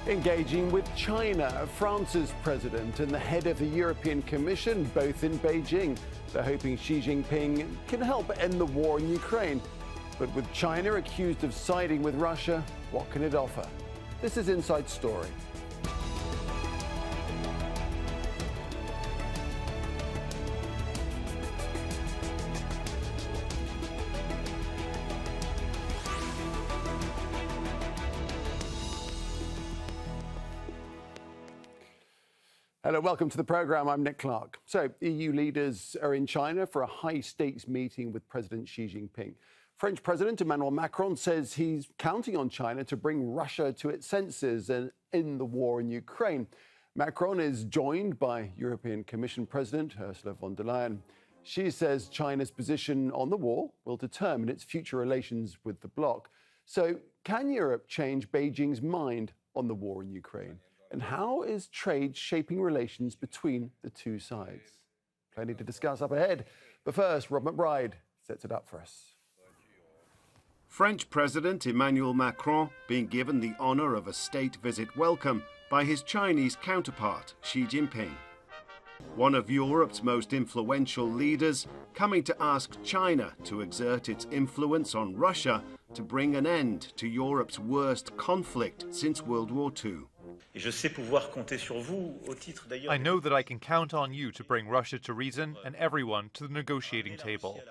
Engaging with China, France's president and the head of the European Commission, both in Beijing. They're hoping Xi Jinping can help end the war in Ukraine. But with China accused of siding with Russia, what can it offer? This is Inside Story. Hello, welcome to the programme. I'm Nick Clark. So, EU leaders are in China for a high-stakes meeting with President Xi Jinping. French President Emmanuel Macron says he's counting on China to bring Russia to its senses and end the war in Ukraine. Macron is joined by European Commission President Ursula von der Leyen. She says China's position on the war will determine its future relations with the bloc. So, can Europe change Beijing's mind on the war in Ukraine? And how is trade shaping relations between the two sides? Plenty to discuss up ahead. But first, Rob McBride sets it up for us. French President Emmanuel Macron being given the honour of a state visit welcome by his Chinese counterpart, Xi Jinping. One of Europe's most influential leaders coming to ask China to exert its influence on Russia to bring an end to Europe's worst conflict since World War II. I know that I can count on you to bring Russia to reason and everyone to the negotiating table.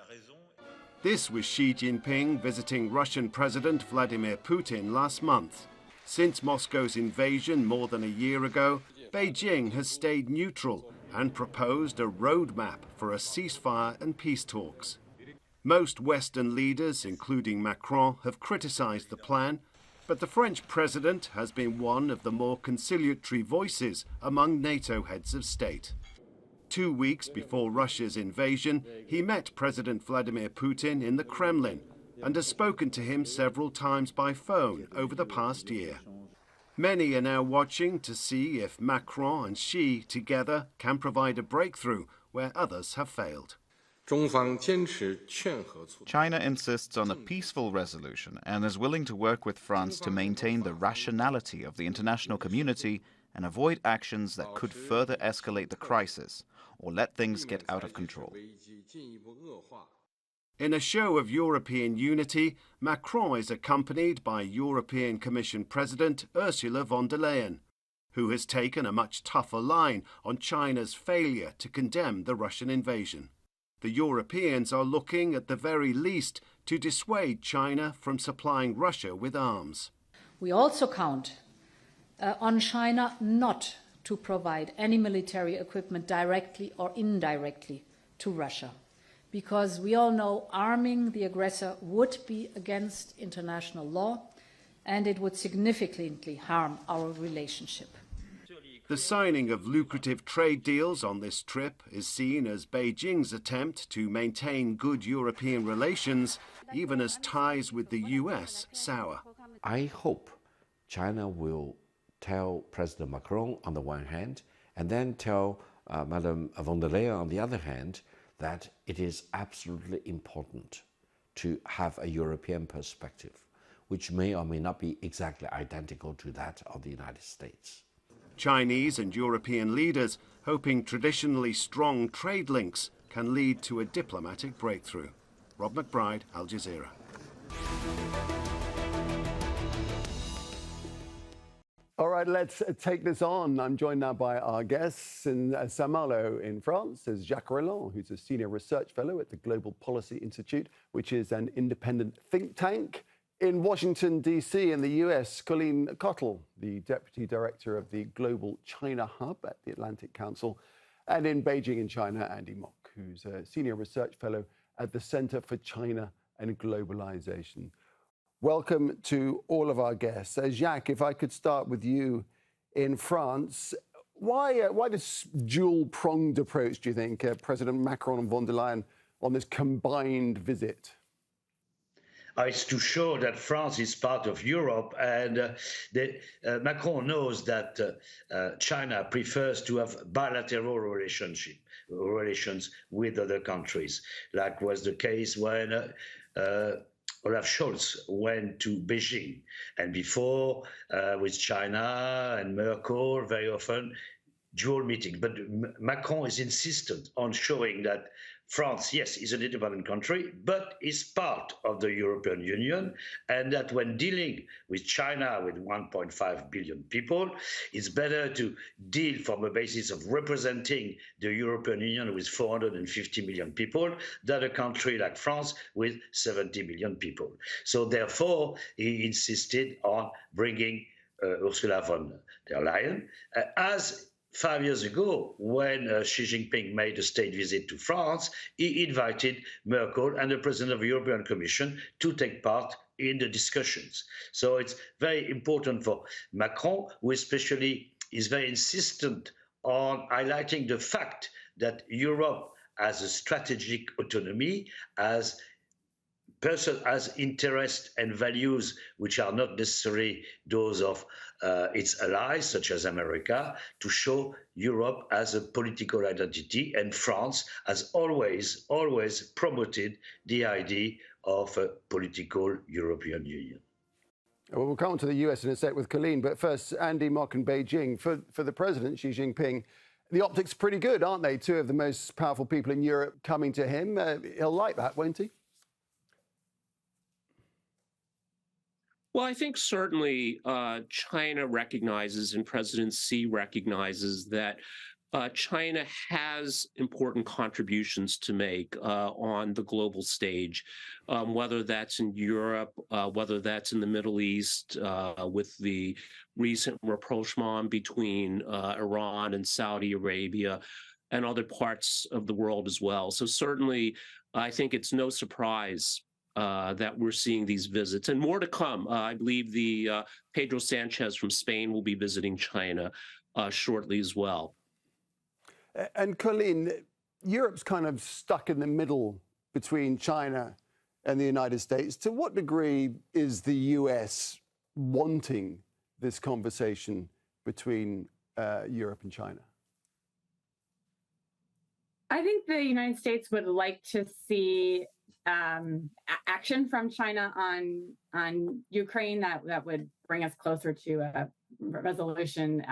This was Xi Jinping visiting Russian President Vladimir Putin last month. Since Moscow's invasion more than a year ago, Beijing has stayed neutral and proposed a roadmap for a ceasefire and peace talks. Most Western leaders, including Macron, have criticized the plan, but the French president has been one of the more conciliatory voices among NATO heads of state. 2 weeks before Russia's invasion, he met President Vladimir Putin in the Kremlin and has spoken to him several times by phone over the past year. Many are now watching to see if Macron and Xi together can provide a breakthrough where others have failed. China insists on a peaceful resolution and is willing to work with France to maintain the rationality of the international community and avoid actions that could further escalate the crisis or let things get out of control. In a show of European unity, Macron is accompanied by European Commission President Ursula von der Leyen, who has taken a much tougher line on China's failure to condemn the Russian invasion. The Europeans are looking at the very least to dissuade China from supplying Russia with arms. We also count on China not to provide any military equipment directly or indirectly to Russia, because we all know arming the aggressor would be against international law and it would significantly harm our relationship. The signing of lucrative trade deals on this trip is seen as Beijing's attempt to maintain good European relations, even as ties with the US sour. I hope China will tell President Macron on the one hand, and then tell Madame von der Leyen on the other hand, that it is absolutely important to have a European perspective, which may or may not be exactly identical to that of the United States. Chinese and European leaders hoping traditionally strong trade links can lead to a diplomatic breakthrough. Rob McBride, Al Jazeera. All right, let's take this on. I'm joined now by our guests in Saint-Malo in France. There's Jacques, who's a senior research fellow at the Global Policy Institute, which is an independent think tank. In Washington, D.C. in the U.S., Colleen Cottle, the Deputy Director of the Global China Hub at the Atlantic Council. And in Beijing in China, Andy Mock, who's a Senior Research Fellow at the Center for China and Globalization. Welcome to all of our guests. Jacques, if I could start with you in France, why this dual-pronged approach, do you think, President Macron and von der Leyen on this combined visit? It's to show that France is part of Europe, and Macron knows that China prefers to have bilateral relations with other countries, like was the case when Olaf Scholz went to Beijing, and before with China and Merkel, very often dual meeting. But Macron is insistent on showing that France, yes, is an independent country, but is part of the European Union, and that when dealing with China, with 1.5 billion people, it's better to deal from a basis of representing the European Union with 450 million people than a country like France with 70 million people. So therefore, he insisted on bringing Ursula von der Leyen as 5 years ago, when Xi Jinping made a state visit to France, he invited Merkel and the President of the European Commission to take part in the discussions. So it's very important for Macron, who especially is very insistent on highlighting the fact that Europe has a strategic autonomy, as interests and values which are not necessarily those of its allies, such as America, to show Europe as a political identity. And France has always promoted the idea of a political European Union. Well, we'll come on to the US in a sec with Colleen, but first, Andy, Mark and Beijing. For the president, Xi Jinping, the optics are pretty good, aren't they? Two of the most powerful people in Europe coming to him. He'll like that, won't he? Well, I think certainly China recognizes and President Xi recognizes that China has important contributions to make on the global stage, whether that's in Europe, whether that's in the Middle East, with the recent rapprochement between Iran and Saudi Arabia and other parts of the world as well. So certainly, I think it's no surprise that we're seeing these visits, and more to come. I believe the Pedro Sanchez from Spain will be visiting China shortly as well. And Colleen, Europe's kind of stuck in the middle between China and the United States. To what degree is the US wanting this conversation between Europe and China? I think the United States would like to see action from China on Ukraine that would bring us closer to a resolution.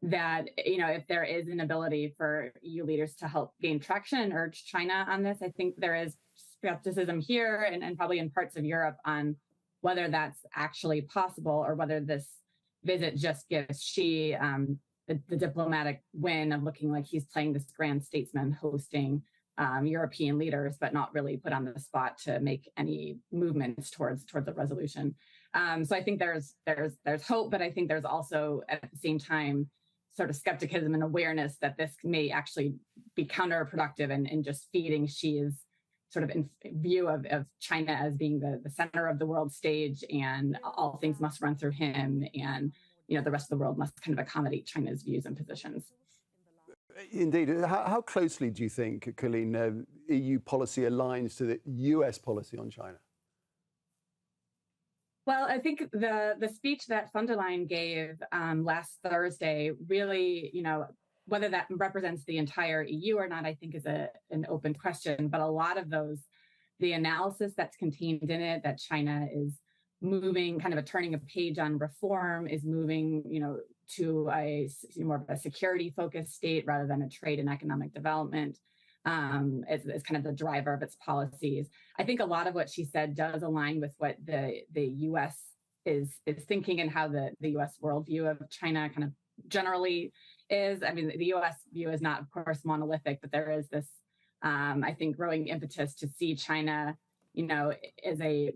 That, you know, if there is an ability for EU leaders to help gain traction and urge China on this, I think there is skepticism here and probably in parts of Europe on whether that's actually possible or whether this visit just gives Xi the diplomatic win of looking like he's playing this grand statesman hosting European leaders, but not really put on the spot to make any movements towards a resolution. So I think there's hope, but I think there's also at the same time sort of skepticism and awareness that this may actually be counterproductive and just feeding Xi's sort of view of China as being the center of the world stage, and all things must run through him, and you know the rest of the world must kind of accommodate China's views and positions. Indeed. How closely do you think, Colleen, EU policy aligns to the US policy on China? Well, I think the speech that von der Leyen gave last Thursday really, you know, whether that represents the entire EU or not, I think is an open question. But a lot of the analysis that's contained in it, that China is moving, kind of turning a page on reform, is moving, you know, to a more of a security-focused state rather than a trade and economic development, as kind of the driver of its policies. I think a lot of what she said does align with what the U.S. is thinking and how the U.S. worldview of China kind of generally is. I mean, the U.S. view is not, of course, monolithic, but there is this, I think, growing impetus to see China, you know,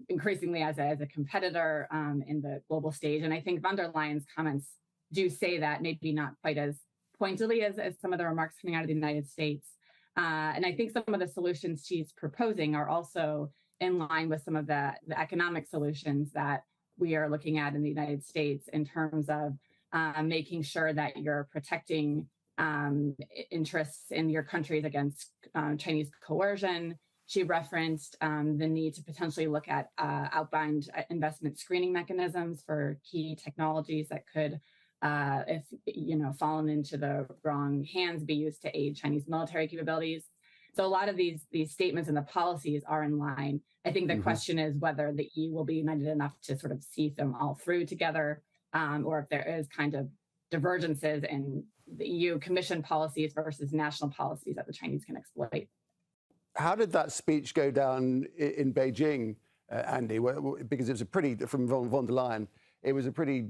increasingly as a competitor in the global stage. And I think von der Leyen's comments do say that, maybe not quite as pointedly as some of the remarks coming out of the United States. And I think some of the solutions she's proposing are also in line with some of the economic solutions that we are looking at in the United States in terms of making sure that you're protecting interests in your countries against Chinese coercion. She referenced the need to potentially look at outbound investment screening mechanisms for key technologies that could, if fallen into the wrong hands, be used to aid Chinese military capabilities. So a lot of these statements and the policies are in line. I think the question is whether the EU will be united enough to sort of see them all through together, or if there is kind of divergences in the EU Commission policies versus national policies that the Chinese can exploit. How did that speech go down in Beijing, Andy? Because it was a pretty, from von der Leyen, it was a pretty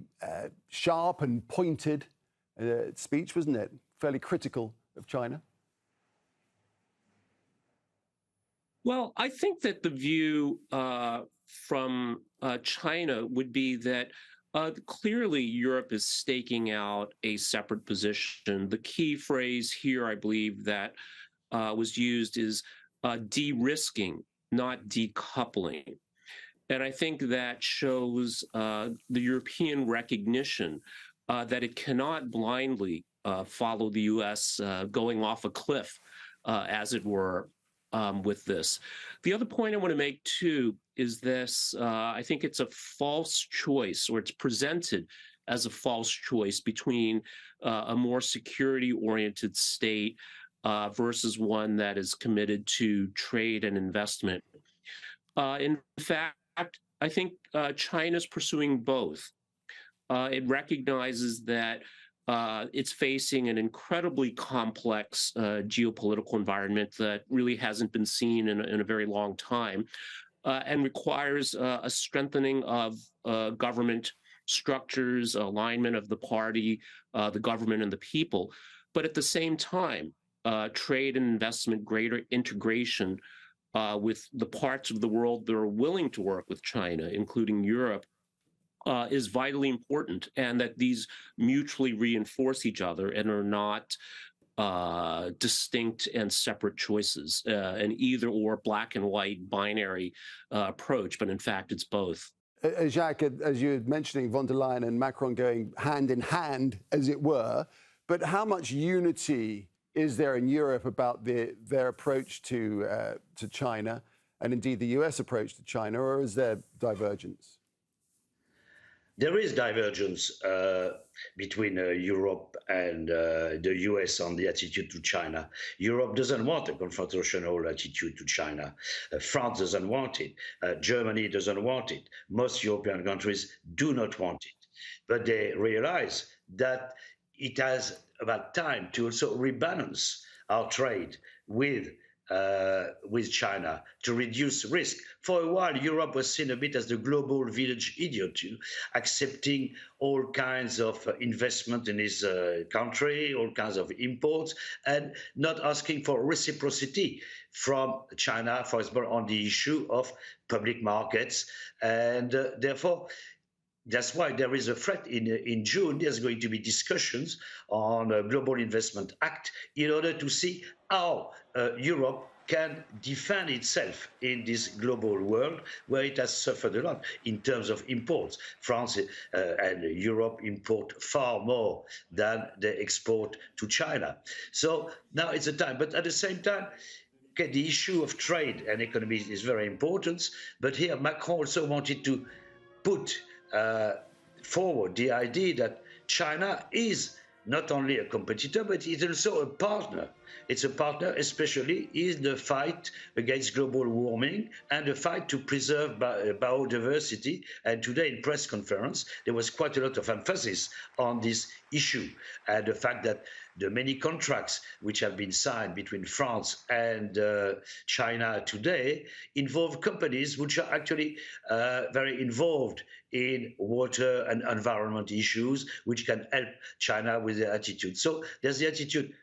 sharp and pointed speech, wasn't it? Fairly critical of China. Well, I think that the view from China would be that clearly Europe is staking out a separate position. The key phrase here, I believe, that was used is de-risking, not decoupling. And I think that shows the European recognition that it cannot blindly follow the U.S. Going off a cliff, as it were, with this. The other point I want to make, too, is this. I think it's a false choice, or it's presented as a false choice between a more security-oriented state versus one that is committed to trade and investment. In fact, I think China's pursuing both. It recognizes that it's facing an incredibly complex geopolitical environment that really hasn't been seen in a very long time, and requires a strengthening of government structures, alignment of the party, the government, and the people. But at the same time, trade and investment, greater integration with the parts of the world that are willing to work with China, including Europe, is vitally important, and that these mutually reinforce each other and are not distinct and separate choices, an either or black and white binary approach, but in fact it's both. Jacques, as you were mentioning, von der Leyen and Macron going hand in hand, as it were, but how much unity is there in Europe about their approach to China, and indeed the US approach to China, or is there divergence? There is divergence between Europe and the US on the attitude to China. Europe doesn't want a confrontational attitude to China. France doesn't want it. Germany doesn't want it. Most European countries do not want it. But they realize that it has about time to also rebalance our trade with China to reduce risk. For a while, Europe was seen a bit as the global village idiot, accepting all kinds of investment in his country, all kinds of imports, and not asking for reciprocity from China, for example, on the issue of public markets. And therefore, that's why there is a threat in June. There's going to be discussions on a Global Investment Act in order to see how Europe can defend itself in this global world where it has suffered a lot in terms of imports. France and Europe import far more than they export to China. So now it's a time. But at the same time, okay, the issue of trade and economy is very important. But here, Macron also wanted to put forward the idea that China is not only a competitor, but it's also a partner. It's a partner, especially in the fight against global warming and the fight to preserve biodiversity. And today in press conference, there was quite a lot of emphasis on this issue and the fact that the many contracts which have been signed between France and China today involve companies which are actually very involved in water and environment issues, which can help China with their attitude. So there's the attitude,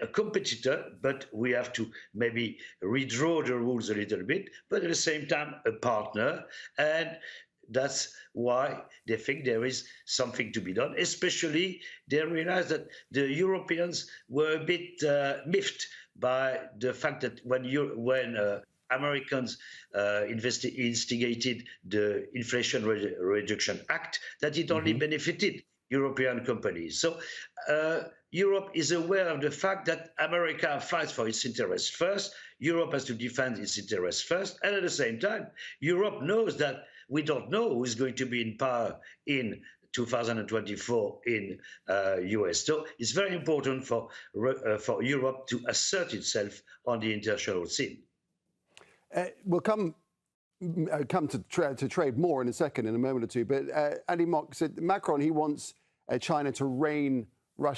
a competitor, but we have to maybe redraw the rules a little bit, but at the same time, a partner. And that's why they think there is something to be done, especially they realize that the Europeans were a bit miffed by the fact that when Americans instigated the Inflation Reduction Act, that it only benefited European companies. So Europe is aware of the fact that America fights for its interests first, Europe has to defend its interests first, and at the same time, Europe knows that we don't know who is going to be in power in 2024 in US. So it's very important for Europe to assert itself on the international scene. We'll come to trade more in a second, in a moment or two. But Andy Mock said Macron, he wants China to rein for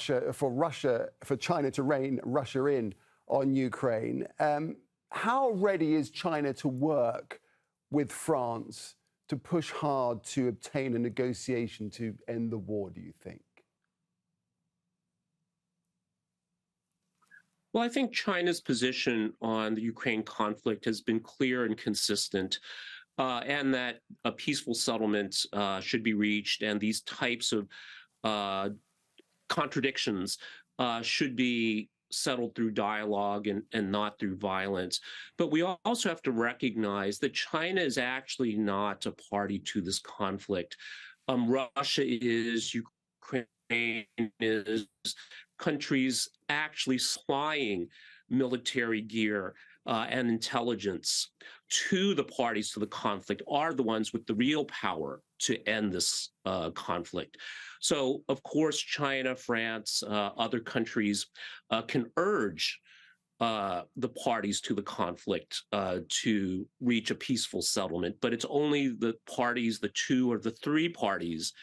China to rein Russia in on Ukraine. How ready is China to work with France to push hard to obtain a negotiation to end the war, do you think? Well, I think China's position on the Ukraine conflict has been clear and consistent, and that a peaceful settlement should be reached, and these types of contradictions should be settled through dialogue and not through violence. But we also have to recognize that China is actually not a party to this conflict. Russia is, Ukraine is, countries actually supplying military gear and intelligence to the parties to the conflict are the ones with the real power to end this conflict. So, of course, China, France, other countries can urge the parties to the conflict to reach a peaceful settlement, but it's only the parties, the two or the three parties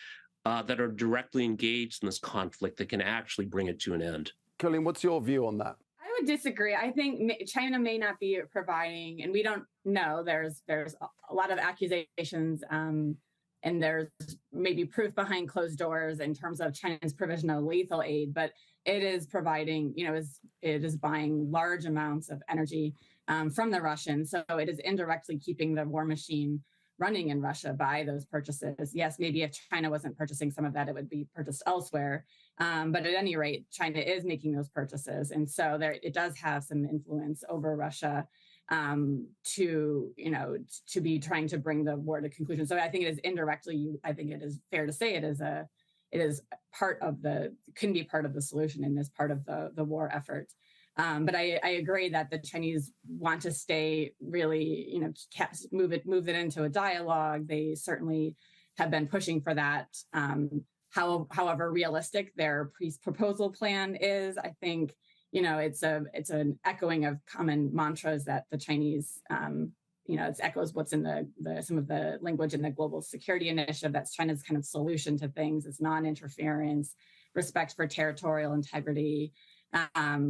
that are directly engaged in this conflict that can actually bring it to an end. Colleen, what's your view on that? I would disagree. I think China may not be providing, and we don't know. There's a lot of accusations, and there's maybe proof behind closed doors in terms of China's provision of lethal aid. But it is providing, it is buying large amounts of energy from the Russians. So it is indirectly keeping the war machine running in Russia by those purchases. Yes, maybe if China wasn't purchasing some of that, it would be purchased elsewhere. But at any rate, China is making those purchases. And so it does have some influence over Russia to be trying to bring the war to conclusion. So I think it is indirectly, I think it is fair to say it is part of can be part of the solution in this part of the war effort. But I agree that the Chinese want to stay really, move it into a dialogue. They certainly have been pushing for that. However realistic their proposal plan is, I think, it's an echoing of common mantras that the Chinese, it echoes what's in some of the language in the Global Security Initiative. That's China's kind of solution to things. It's non-interference, respect for territorial integrity,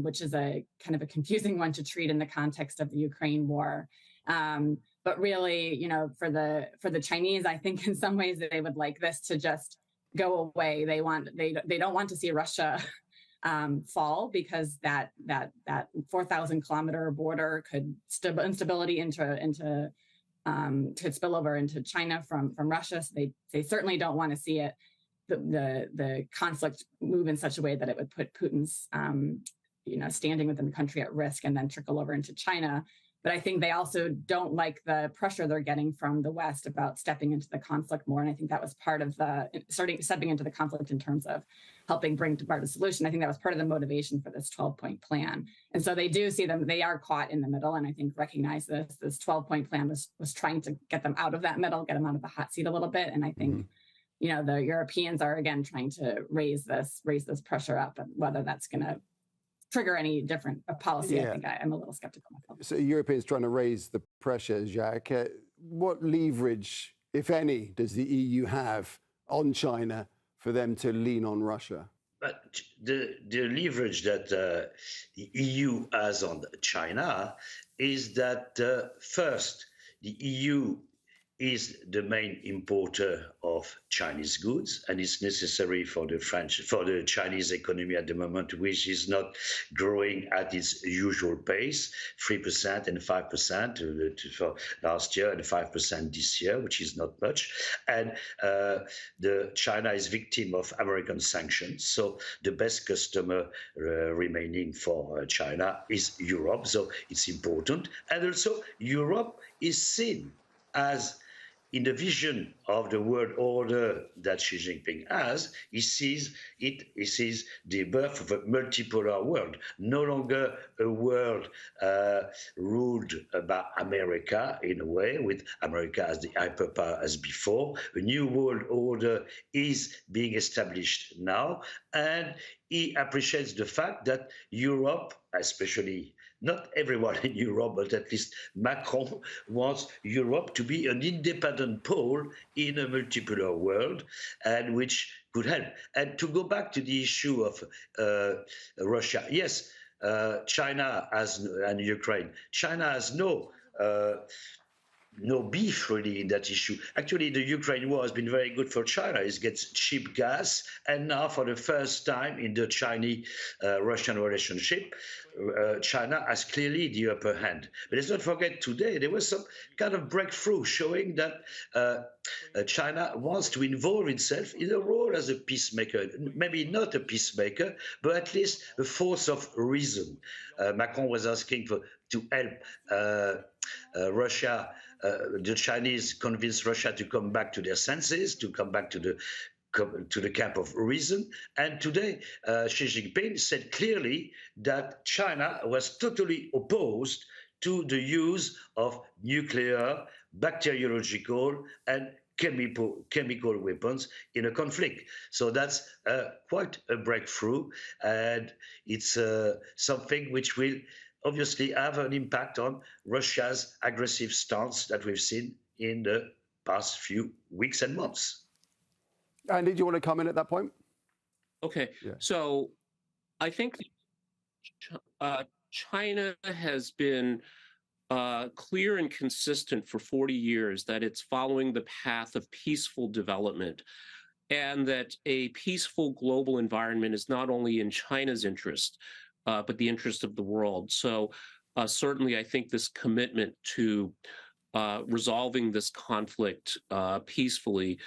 which is a kind of a confusing one to treat in the context of the Ukraine war. But really, for the Chinese, I think in some ways that they would like this to just go away. They don't want to see Russia fall, because that 4,000 kilometer border could instability could spill over into China from Russia. So they certainly don't want to see it. The conflict move in such a way that it would put Putin's standing within the country at risk and then trickle over into China. But I think they also don't like the pressure they're getting from the West about stepping into the conflict more. And I think that was part of stepping into the conflict in terms of helping bring about a solution. I think that was part of the motivation for this 12-point plan. And so they do see they are caught in the middle, and I think recognize this 12-point plan was trying to get them out of that middle, get them out of the hot seat a little bit. And I think the Europeans are again trying to raise this pressure up, and whether that's going to trigger any different policy, I think I'm a little skeptical myself. So Europeans trying to raise the pressure, Jacques. What leverage, if any, does the EU have on China for them to lean on Russia? But the leverage that the EU has on China is that first, the EU is the main importer of Chinese goods, and it's necessary for the Chinese economy at the moment, which is not growing at its usual pace, 3% and 5% for last year and 5% this year, which is not much. And China is victim of American sanctions, so the best customer remaining for China is Europe, so it's important. And also Europe is seen as in the vision of the world order that Xi Jinping has, he sees the birth of a multipolar world, no longer a world ruled by America in a way, with America as the hyperpower as before. A new world order is being established now, and he appreciates the fact that Europe, especially not everyone in Europe, but at least Macron wants Europe to be an independent pole in a multipolar world, and which could help. And to go back to the issue of Russia, yes, China and Ukraine. China has no beef really in that issue. Actually, the Ukraine war has been very good for China. It gets cheap gas, and now for the first time in the Chinese-Russian relationship, China has clearly the upper hand. But let's not forget today, there was some kind of breakthrough showing that China wants to involve itself in a role as a peacemaker, maybe not a peacemaker, but at least a force of reason. Macron was asking to help Russia, the Chinese convince Russia to come back to their senses, to come back to the camp of reason. And today, Xi Jinping said clearly that China was totally opposed to the use of nuclear, bacteriological, and chemical weapons in a conflict. So that's quite a breakthrough, and it's something which will obviously have an impact on Russia's aggressive stance that we've seen in the past few weeks and months. And did you want to come in at that point? Okay, yeah. So I think China has been clear and consistent for 40 years that it's following the path of peaceful development, and that a peaceful global environment is not only in China's interest, but the interest of the world. So certainly I think this commitment to resolving this conflict peacefully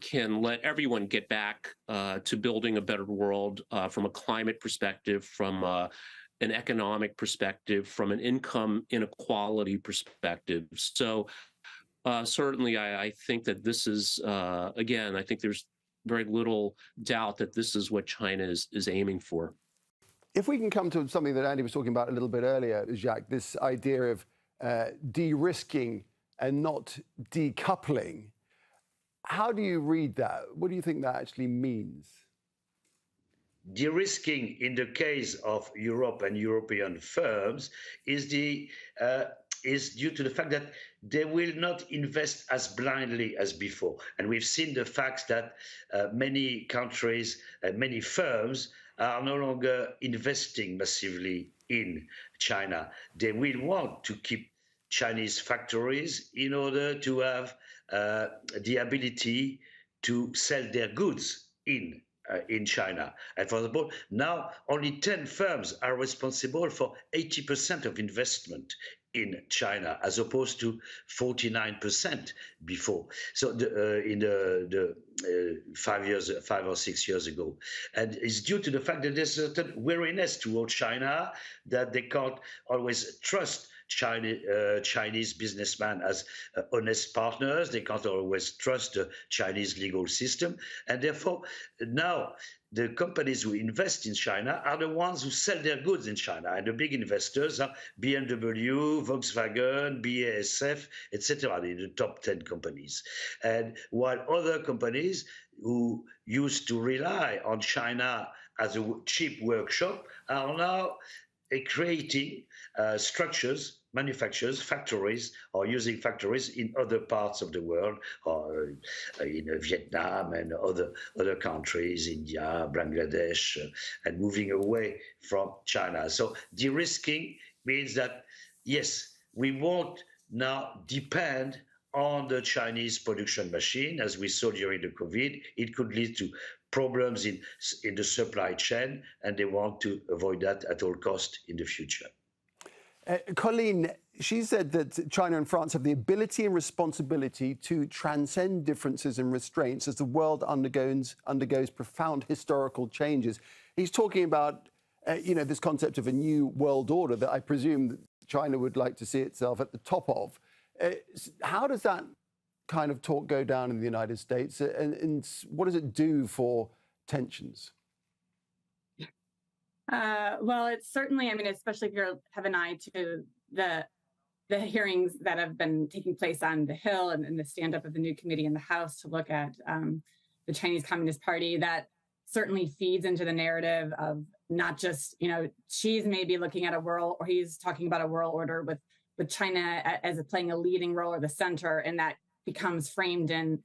can let everyone get back to building a better world from a climate perspective, from an economic perspective, from an income inequality perspective. So certainly I think that this is, again, I think there's very little doubt that this is what China is aiming for. If we can come to something that Andy was talking about a little bit earlier, Jacques, this idea of de-risking and not decoupling, how do you read that? What do you think that actually means? De-risking in the case of Europe and European firms is due to the fact that they will not invest as blindly as before. And we've seen the fact that many countries, many firms are no longer investing massively in China. They will want to keep Chinese factories in order to have the ability to sell their goods in China. And for example, now only 10 firms are responsible for 80% of investment in China, as opposed to 49% before. So in the 5 or 6 years ago. And it's due to the fact that there's a certain weariness toward China, that they can't always trust Chinese businessmen as honest partners. They can't always trust the Chinese legal system. And therefore, now the companies who invest in China are the ones who sell their goods in China. And the big investors are BMW, Volkswagen, BASF, etc., the top 10 companies. And while other companies who used to rely on China as a cheap workshop are now creating structures, manufacturers, factories, or using factories in other parts of the world, or in Vietnam and other countries, India, Bangladesh, and moving away from China. So de-risking means that, yes, we won't now depend on the Chinese production machine, as we saw during the COVID. It could lead to problems in the supply chain, and they want to avoid that at all costs in the future. Colleen, she said that China and France have the ability and responsibility to transcend differences and restraints as the world undergoes profound historical changes. He's talking about, this concept of a new world order that I presume that China would like to see itself at the top of. How does that kind of talk go down in the United States, and what does it do for tensions? Well, it's certainly, I mean, especially if you have an eye to the hearings that have been taking place on the Hill and the stand-up of the new committee in the House to look at the Chinese Communist Party, that certainly feeds into the narrative of not just, you know, Xi's maybe looking at a world, or he's talking about a world order with China as playing a leading role or the center, and that becomes framed in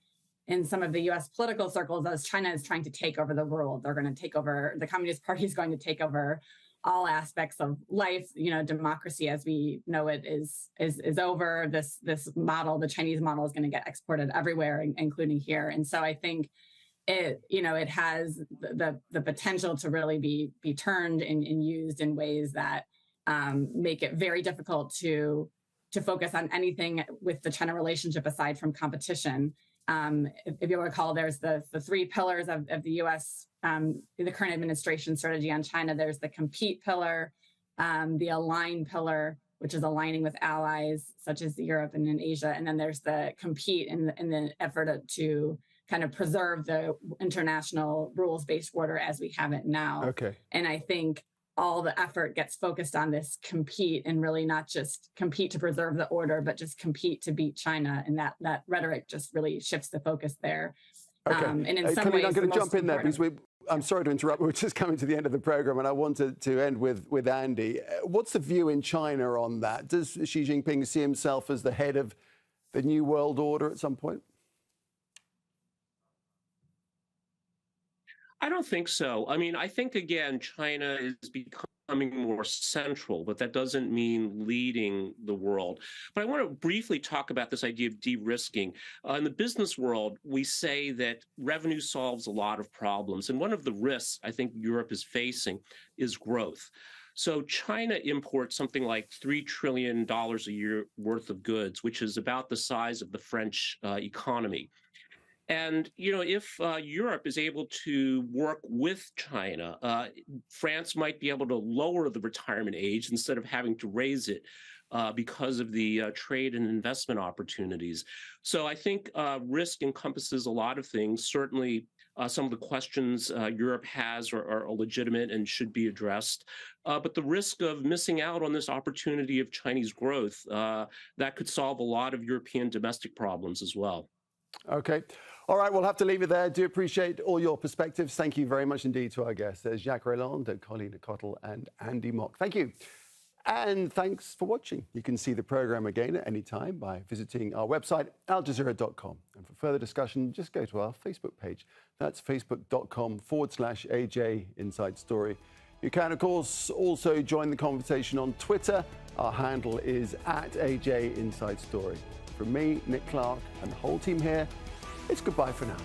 some of the U.S. political circles as China is trying to take over the world. They're going to take over, the Communist Party is going to take over all aspects of life. You know, democracy as we know it is over. This model, the Chinese model, is going to get exported everywhere, including here. And so I think it has the potential to really be turned and used in ways that make it very difficult to focus on anything with the China relationship aside from competition. If you'll recall, there's the three pillars of the U.S., the current administration strategy on China. There's the compete pillar, the align pillar, which is aligning with allies such as Europe and in Asia. And then there's the compete in the effort to kind of preserve the international rules-based order as we have it now. Okay. And I think all the effort gets focused on this compete, and really not just compete to preserve the order, but just compete to beat China. And that rhetoric just really shifts the focus there. Okay. And in some Colleen, ways, I'm going to jump in there important... because I'm sorry to interrupt. We're just coming to the end of the program, and I wanted to end with Andy. What's the view in China on that? Does Xi Jinping see himself as the head of the new world order at some point? I don't think so. I mean, I think, again, China is becoming more central, but that doesn't mean leading the world. But I want to briefly talk about this idea of de-risking. In the business world, we say that revenue solves a lot of problems. And one of the risks I think Europe is facing is growth. So China imports something like $3 trillion a year worth of goods, which is about the size of the French economy. And, you know, if Europe is able to work with China, France might be able to lower the retirement age instead of having to raise it because of the trade and investment opportunities. So I think risk encompasses a lot of things. Certainly, some of the questions Europe has are legitimate and should be addressed. But the risk of missing out on this opportunity of Chinese growth, that could solve a lot of European domestic problems as well. Okay. All right, we'll have to leave it there. Do appreciate all your perspectives. Thank you very much indeed to our guests. There's Jacques Reland, Colleen, Cottle, and Andy Mock. Thank you. And thanks for watching. You can see the program again at any time by visiting our website, aljazeera.com. And for further discussion, just go to our Facebook page. That's facebook.com/AJ Inside Story. You can, of course, also join the conversation on Twitter. Our handle is @AJ Inside Story. From me, Nick Clark, and the whole team here, it's goodbye for now.